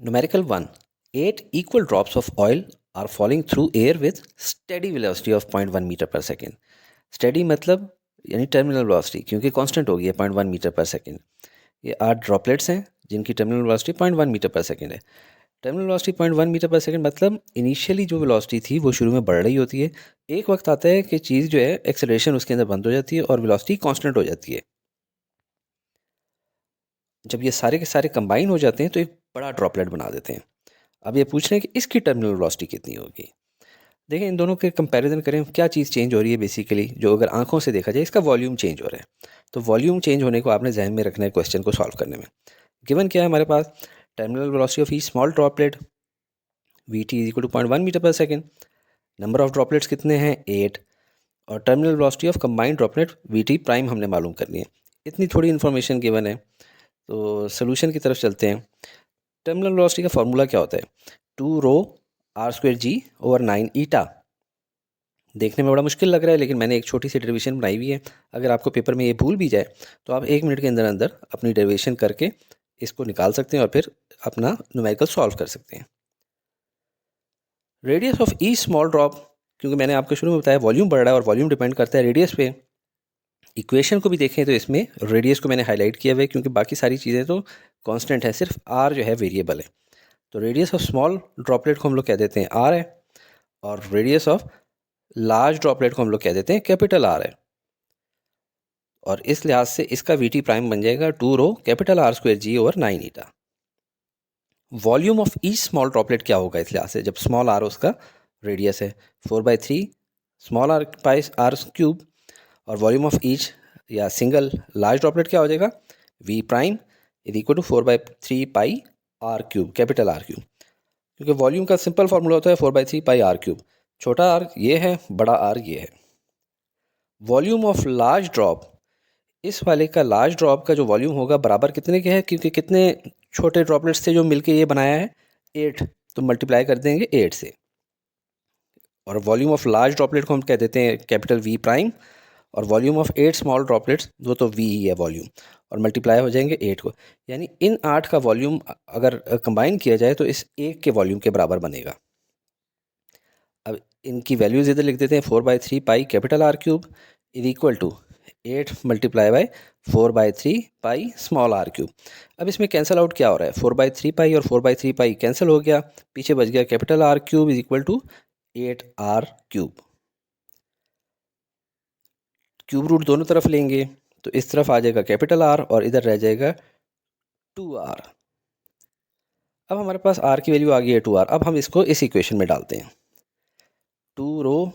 Numerical 1. 8 equal drops of oil are falling through air with steady velocity of 0.1 metre per second. Steady मतलब यानी terminal velocity, क्योंकि constant हो गई है 0.1 metre per second. ये 8 droplets हैं जिनकी terminal velocity 0.1 metre per second है. Terminal velocity 0.1 metre per second मतलब इनिशियली जो वेलोसिटी थी वो शुरू में बढ़ रही होती है. एक वक्त आता है कि चीज़ जो है एक्सेलरेशन उसके अंदर बंद हो जाती है और वेलोसिटी कांस्टेंट हो जाती है. जब ये सारे के सारे कंबाइन हो जाते हैं तो एक बड़ा ड्रॉपलेट बना देते हैं. अब ये पूछ रहे हैं कि इसकी टर्मिनल वेलोसिटी कितनी होगी. देखें, इन दोनों के कंपैरिजन करें, क्या चीज़ चेंज हो रही है. बेसिकली जो अगर आंखों से देखा जाए इसका वॉल्यूम चेंज हो रहा है. तो वॉल्यूम चेंज होने को आपने जहन में रखना है क्वेश्चन को सॉल्व करने में. गिवन क्या है हमारे पास, terminal velocity of each small droplet V T is equal to 0.1 metre per second. Number of droplets कितने हैं, 8. और terminal velocity of combined droplet V T prime हमने मालूम करनी है. इतनी थोड़ी इन्फॉर्मेशन गिवन है. तो सोल्यूशन की तरफ चलते हैं. टर्मिनल वेलोसिटी का फॉर्मूला क्या होता है, 2 रो आर स्क्वायर जी ओवर 9 ईटा. देखने में बड़ा मुश्किल लग रहा है, लेकिन मैंने एक छोटी सी डेरिवेशन बनाई हुई है. अगर आपको पेपर में ये भूल भी जाए तो आप 1 मिनट के अंदर अंदर अपनी डेरिवेशन करके इसको निकाल सकते हैं और फिर अपना न्यूमेरिकल सॉल्व कर सकते हैं. Radius of each small drop, क्योंकि मैंने आपको शुरू में बताया वॉल्यूम बढ़ रहा है और वॉल्यूम डिपेंड करता है रेडियस पे. इक्वेशन को भी देखें तो इसमें रेडियस को मैंने हाईलाइट किया हुआ है, क्योंकि बाकी सारी चीज़ें तो कांस्टेंट है, सिर्फ आर जो है वेरिएबल है. तो रेडियस ऑफ स्मॉल ड्रॉपलेट को हम लोग कह देते हैं आर है, और रेडियस ऑफ लार्ज ड्रॉपलेट को हम लोग कह देते हैं कैपिटल आर है. और इस लिहाज से इसका वी टी प्राइम बन जाएगा 2 rho capital R square G over 9 eta. Volume of each small droplet क्या होगा इस लिहाज से, जब स्मॉल आर उसका रेडियस है, 4/3 small r pi r cube. और वॉल्यूम ऑफ ईच या सिंगल लार्ज ड्रॉपलेट क्या हो जाएगा, V prime is equal to 4/3 pi r cube capital R cube. क्योंकि वॉल्यूम का सिंपल फार्मूला होता है 4/3 पाई आर क्यूब. छोटा आर ये है, बड़ा आर ये है. वॉल्यूम ऑफ लार्ज ड्रॉप, इस वाले का लार्ज ड्रॉप का जो वॉल्यूम होगा बराबर कितने के है, क्योंकि कितने छोटे ड्रॉपलेट्स थे जो मिलके ये बनाया है, 8. तो मल्टीप्लाई कर देंगे 8 से. और वॉल्यूम ऑफ लार्ज ड्रॉपलेट को हम कह देते हैं कैपिटल वी प्राइम. और वॉल्यूम ऑफ 8 स्मॉल ड्रॉपलेट्स वो तो वी ही है वॉल्यूम, और मल्टीप्लाई हो जाएंगे 8 को. यानी इन 8 का वॉल्यूम अगर कंबाइन किया जाए तो इस एक के वॉल्यूम के बराबर बनेगा. अब इनकी वैल्यूज इधर लिख देते हैं, 4/3 pi capital R cube is equal to 8 multiply by 4/3 pi small r cube. अब इसमें कैंसिल आउट क्या हो रहा है, 4/3 पाई और 4/3 पाई कैंसिल हो गया, पीछे बच गया capital R cube is equal to 8 r cube. Cube root दोनों तरफ लेंगे तो इस तरफ आ जाएगा कैपिटल आर और इधर रह जाएगा 2r. अब हमारे पास r की वैल्यू आ गई है 2r. अब हम इसको इस इक्वेशन में डालते हैं, 2 रो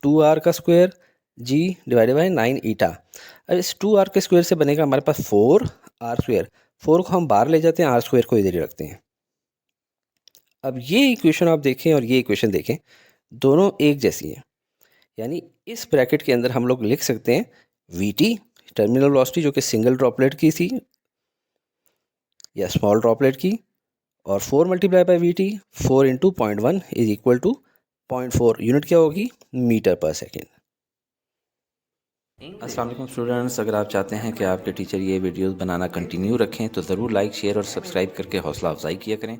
2r का स्क्वायर जी डिवाइडेड बाई 9 ईटा. अब इस 2r के स्क्वायर से बनेगा हमारे पास 4r स्क्वायर. 4 को हम बाहर ले जाते हैं, r स्क्वायर को इधर ही रखते हैं. अब ये इक्वेशन आप देखें और ये इक्वेशन देखें, दोनों एक जैसी हैं. यानी इस ब्रैकेट के अंदर हम लोग लिख सकते हैं वी टी टर्मिनल वेलोसिटी जो कि सिंगल ड्रॉपलेट की थी या स्मॉल ड्रॉपलेट की, और 4 multiply by V T, 4 into 0.1 is equal to 0.4. Unit क्या होगी, मीटर पर सेकेंड. अस्सलाम वालेकुम स्टूडेंट्स, अगर आप चाहते हैं कि आपके टीचर ये वीडियोस बनाना कंटिन्यू रखें तो ज़रूर लाइक शेयर और सब्सक्राइब करके हौसला अफजाई किया करें.